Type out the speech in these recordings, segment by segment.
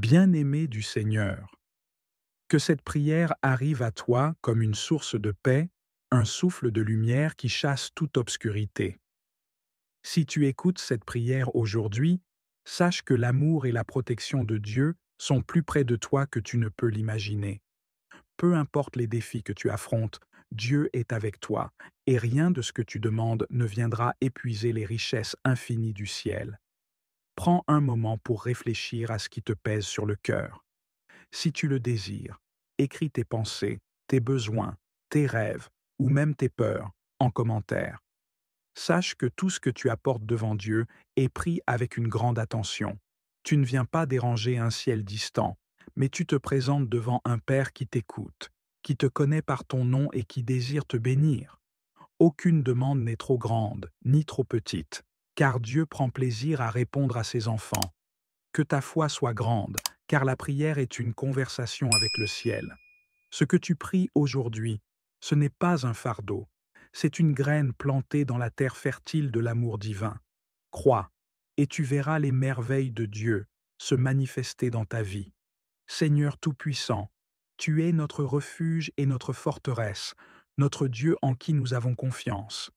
Bien-aimé du Seigneur, que cette prière arrive à toi comme une source de paix, un souffle de lumière qui chasse toute obscurité. Si tu écoutes cette prière aujourd'hui, sache que l'amour et la protection de Dieu sont plus près de toi que tu ne peux l'imaginer. Peu importe les défis que tu affrontes, Dieu est avec toi, et rien de ce que tu demandes ne viendra épuiser les richesses infinies du ciel. Prends un moment pour réfléchir à ce qui te pèse sur le cœur. Si tu le désires, écris tes pensées, tes besoins, tes rêves ou même tes peurs en commentaire. Sache que tout ce que tu apportes devant Dieu est pris avec une grande attention. Tu ne viens pas déranger un ciel distant, mais tu te présentes devant un Père qui t'écoute, qui te connaît par ton nom et qui désire te bénir. Aucune demande n'est trop grande, ni trop petite, car Dieu prend plaisir à répondre à ses enfants. Que ta foi soit grande, car la prière est une conversation avec le ciel. Ce que tu pries aujourd'hui, ce n'est pas un fardeau, c'est une graine plantée dans la terre fertile de l'amour divin. Crois, et tu verras les merveilles de Dieu se manifester dans ta vie. Seigneur Tout-Puissant, tu es notre refuge et notre forteresse, notre Dieu en qui nous avons confiance.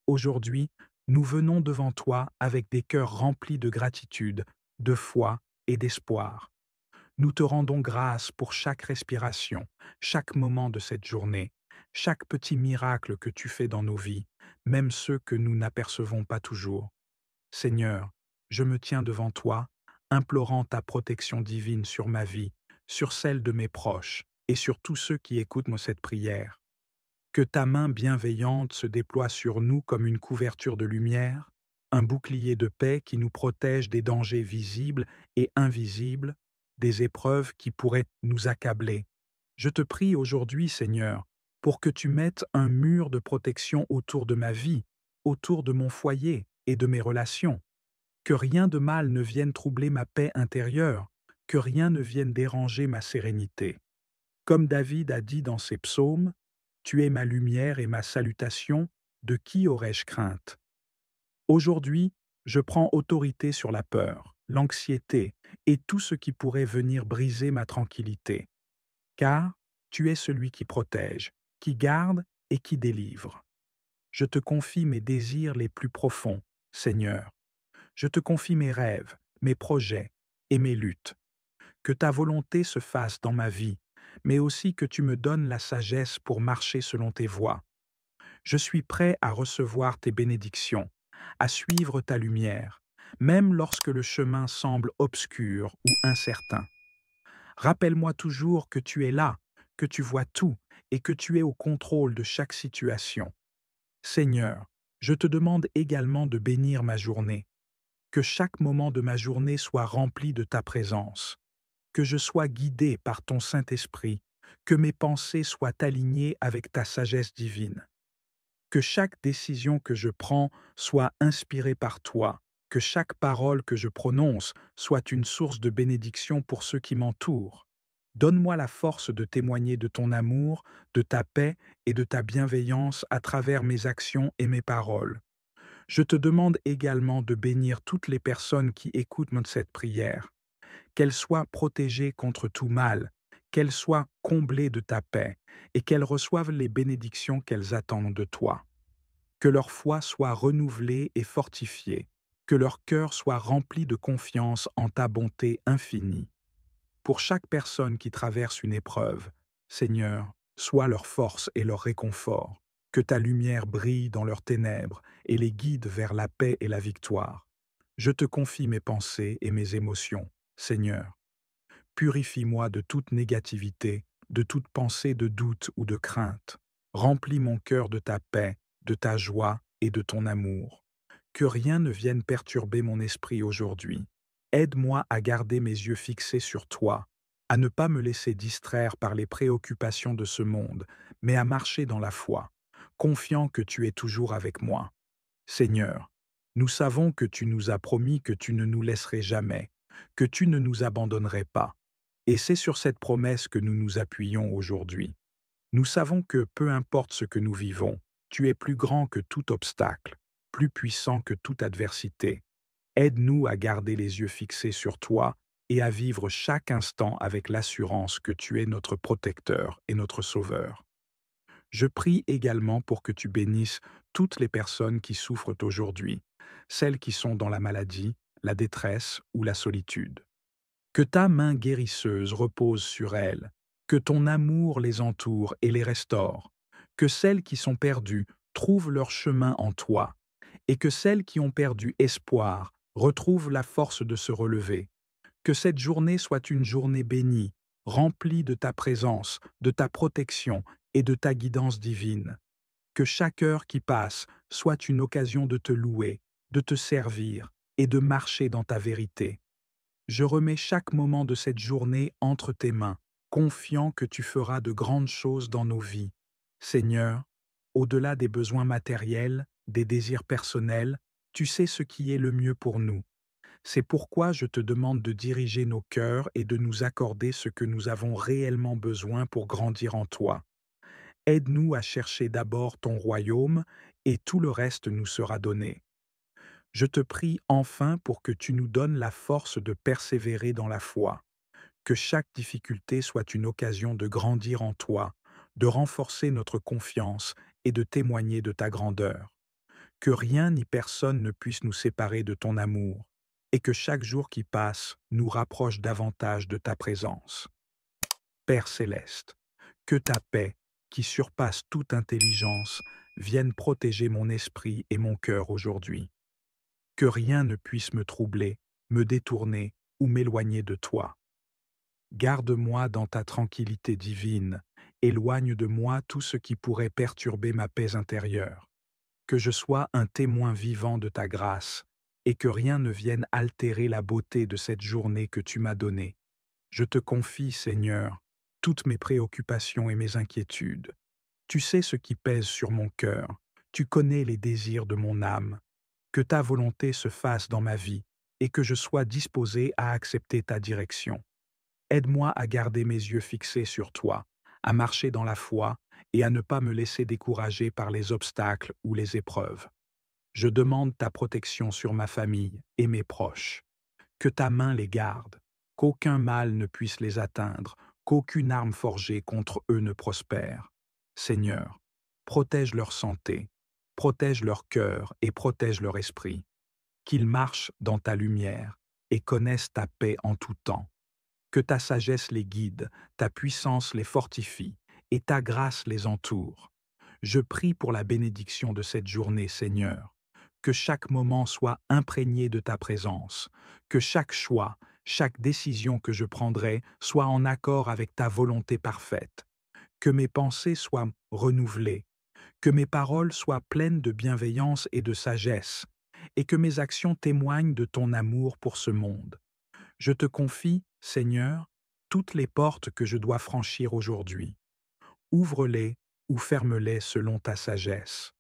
Aujourd'hui, nous venons devant toi avec des cœurs remplis de gratitude, de foi et d'espoir. Nous te rendons grâce pour chaque respiration, chaque moment de cette journée, chaque petit miracle que tu fais dans nos vies, même ceux que nous n'apercevons pas toujours. Seigneur, je me tiens devant toi, implorant ta protection divine sur ma vie, sur celle de mes proches et sur tous ceux qui écoutent cette prière. Que ta main bienveillante se déploie sur nous comme une couverture de lumière, un bouclier de paix qui nous protège des dangers visibles et invisibles, des épreuves qui pourraient nous accabler. Je te prie aujourd'hui, Seigneur, pour que tu mettes un mur de protection autour de ma vie, autour de mon foyer et de mes relations. Que rien de mal ne vienne troubler ma paix intérieure, que rien ne vienne déranger ma sérénité. Comme David a dit dans ses psaumes, tu es ma lumière et ma salutation, de qui aurais-je crainte? Aujourd'hui, je prends autorité sur la peur, l'anxiété et tout ce qui pourrait venir briser ma tranquillité, car tu es celui qui protège, qui garde et qui délivre. Je te confie mes désirs les plus profonds, Seigneur. Je te confie mes rêves, mes projets et mes luttes. Que ta volonté se fasse dans ma vie, mais aussi que tu me donnes la sagesse pour marcher selon tes voies. Je suis prêt à recevoir tes bénédictions, à suivre ta lumière, même lorsque le chemin semble obscur ou incertain. Rappelle-moi toujours que tu es là, que tu vois tout et que tu es au contrôle de chaque situation. Seigneur, je te demande également de bénir ma journée, que chaque moment de ma journée soit rempli de ta présence, que je sois guidé par ton Saint-Esprit, que mes pensées soient alignées avec ta sagesse divine, que chaque décision que je prends soit inspirée par toi, que chaque parole que je prononce soit une source de bénédiction pour ceux qui m'entourent. Donne-moi la force de témoigner de ton amour, de ta paix et de ta bienveillance à travers mes actions et mes paroles. Je te demande également de bénir toutes les personnes qui écoutent cette prière, qu'elles soient protégées contre tout mal, qu'elles soient comblées de ta paix et qu'elles reçoivent les bénédictions qu'elles attendent de toi. Que leur foi soit renouvelée et fortifiée, que leur cœur soit rempli de confiance en ta bonté infinie. Pour chaque personne qui traverse une épreuve, Seigneur, sois leur force et leur réconfort, que ta lumière brille dans leurs ténèbres et les guide vers la paix et la victoire. Je te confie mes pensées et mes émotions, Seigneur. Purifie-moi de toute négativité, de toute pensée de doute ou de crainte. Remplis mon cœur de ta paix, de ta joie et de ton amour. Que rien ne vienne perturber mon esprit aujourd'hui. Aide-moi à garder mes yeux fixés sur toi, à ne pas me laisser distraire par les préoccupations de ce monde, mais à marcher dans la foi, confiant que tu es toujours avec moi. Seigneur, nous savons que tu nous as promis que tu ne nous laisserais jamais, que tu ne nous abandonnerais pas. Et c'est sur cette promesse que nous nous appuyons aujourd'hui. Nous savons que, peu importe ce que nous vivons, tu es plus grand que tout obstacle, plus puissant que toute adversité. Aide-nous à garder les yeux fixés sur toi et à vivre chaque instant avec l'assurance que tu es notre protecteur et notre sauveur. Je prie également pour que tu bénisses toutes les personnes qui souffrent aujourd'hui, celles qui sont dans la maladie, la détresse ou la solitude. Que ta main guérisseuse repose sur elles, que ton amour les entoure et les restaure, que celles qui sont perdues trouvent leur chemin en toi, et que celles qui ont perdu espoir retrouvent la force de se relever. Que cette journée soit une journée bénie, remplie de ta présence, de ta protection et de ta guidance divine. Que chaque heure qui passe soit une occasion de te louer, de te servir et de marcher dans ta vérité. Je remets chaque moment de cette journée entre tes mains, confiant que tu feras de grandes choses dans nos vies. Seigneur, au-delà des besoins matériels, des désirs personnels, tu sais ce qui est le mieux pour nous. C'est pourquoi je te demande de diriger nos cœurs et de nous accorder ce que nous avons réellement besoin pour grandir en toi. Aide-nous à chercher d'abord ton royaume et tout le reste nous sera donné. Je te prie enfin pour que tu nous donnes la force de persévérer dans la foi, que chaque difficulté soit une occasion de grandir en toi, de renforcer notre confiance et de témoigner de ta grandeur. Que rien ni personne ne puisse nous séparer de ton amour, et que chaque jour qui passe nous rapproche davantage de ta présence. Père céleste, que ta paix, qui surpasse toute intelligence, vienne protéger mon esprit et mon cœur aujourd'hui. Que rien ne puisse me troubler, me détourner ou m'éloigner de toi. Garde-moi dans ta tranquillité divine, éloigne de moi tout ce qui pourrait perturber ma paix intérieure. Que je sois un témoin vivant de ta grâce, et que rien ne vienne altérer la beauté de cette journée que tu m'as donnée. Je te confie, Seigneur, toutes mes préoccupations et mes inquiétudes. Tu sais ce qui pèse sur mon cœur, tu connais les désirs de mon âme. Que ta volonté se fasse dans ma vie, et que je sois disposé à accepter ta direction. Aide-moi à garder mes yeux fixés sur toi, à marcher dans la foi et à ne pas me laisser décourager par les obstacles ou les épreuves. Je demande ta protection sur ma famille et mes proches. Que ta main les garde, qu'aucun mal ne puisse les atteindre, qu'aucune arme forgée contre eux ne prospère. Seigneur, protège leur santé, protège leur cœur et protège leur esprit. Qu'ils marchent dans ta lumière et connaissent ta paix en tout temps. Que ta sagesse les guide, ta puissance les fortifie et ta grâce les entoure. Je prie pour la bénédiction de cette journée, Seigneur. Que chaque moment soit imprégné de ta présence, que chaque choix, chaque décision que je prendrai soit en accord avec ta volonté parfaite, que mes pensées soient renouvelées, que mes paroles soient pleines de bienveillance et de sagesse, et que mes actions témoignent de ton amour pour ce monde. Je te confie, Seigneur, toutes les portes que je dois franchir aujourd'hui. Ouvre-les ou ferme-les selon ta sagesse.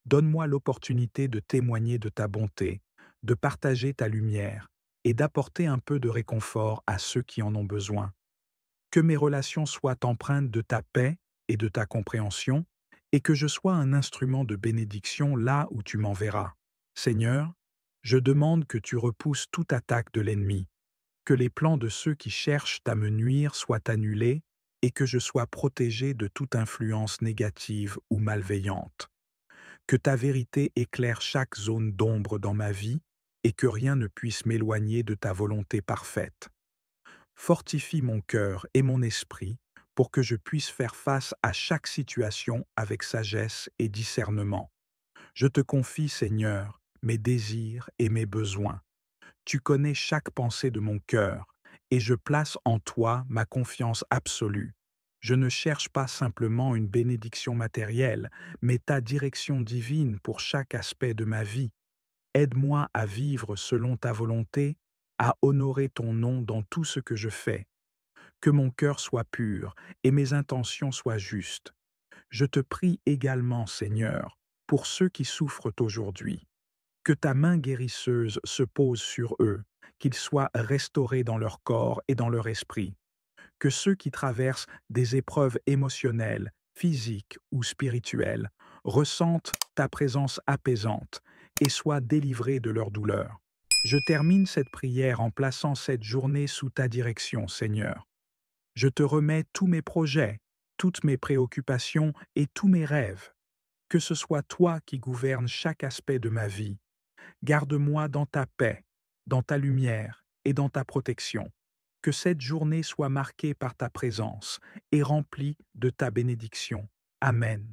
Donne-moi l'opportunité de témoigner de ta bonté, de partager ta lumière et d'apporter un peu de réconfort à ceux qui en ont besoin. Que mes relations soient empreintes de ta paix et de ta compréhension, et que je sois un instrument de bénédiction là où tu m'enverras. Seigneur, je demande que tu repousses toute attaque de l'ennemi, que les plans de ceux qui cherchent à me nuire soient annulés et que je sois protégé de toute influence négative ou malveillante. Que ta vérité éclaire chaque zone d'ombre dans ma vie et que rien ne puisse m'éloigner de ta volonté parfaite. Fortifie mon cœur et mon esprit pour que je puisse faire face à chaque situation avec sagesse et discernement. Je te confie, Seigneur, mes désirs et mes besoins. Tu connais chaque pensée de mon cœur, et je place en toi ma confiance absolue. Je ne cherche pas simplement une bénédiction matérielle, mais ta direction divine pour chaque aspect de ma vie. Aide-moi à vivre selon ta volonté, à honorer ton nom dans tout ce que je fais. Que mon cœur soit pur et mes intentions soient justes. Je te prie également, Seigneur, pour ceux qui souffrent aujourd'hui. Que ta main guérisseuse se pose sur eux, qu'ils soient restaurés dans leur corps et dans leur esprit. Que ceux qui traversent des épreuves émotionnelles, physiques ou spirituelles ressentent ta présence apaisante et soient délivrés de leur douleur. Je termine cette prière en plaçant cette journée sous ta direction, Seigneur. Je te remets tous mes projets, toutes mes préoccupations et tous mes rêves. Que ce soit toi qui gouvernes chaque aspect de ma vie. Garde-moi dans ta paix, dans ta lumière et dans ta protection. Que cette journée soit marquée par ta présence et remplie de ta bénédiction. Amen.